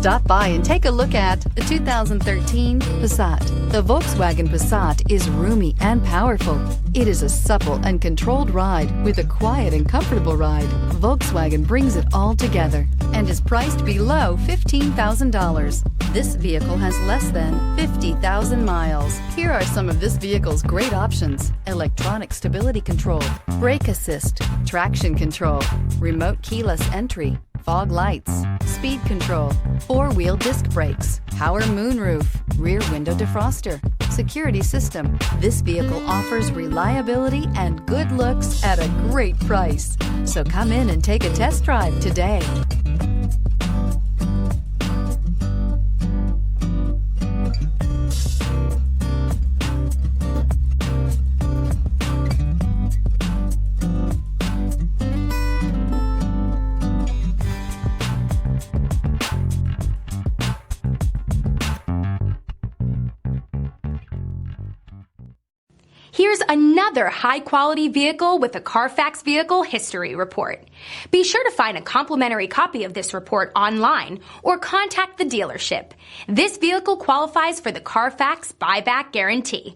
Stop by and take a look at the 2013 Passat. The Volkswagen Passat is roomy and powerful. It is a supple and controlled ride with a quiet and comfortable ride. Volkswagen brings it all together and is priced below $15,000. This vehicle has less than 50,000 miles. Here are some of this vehicle's great options: electronic stability control, brake assist, traction control, remote keyless entry, fog lights, speed control, four-wheel disc brakes, power moonroof, rear window defroster, security system. This vehicle offers reliability and good looks at a great price. So come in and take a test drive today. Here's another high-quality vehicle with a Carfax Vehicle History Report. Be sure to find a complimentary copy of this report online or contact the dealership. This vehicle qualifies for the Carfax Buyback Guarantee.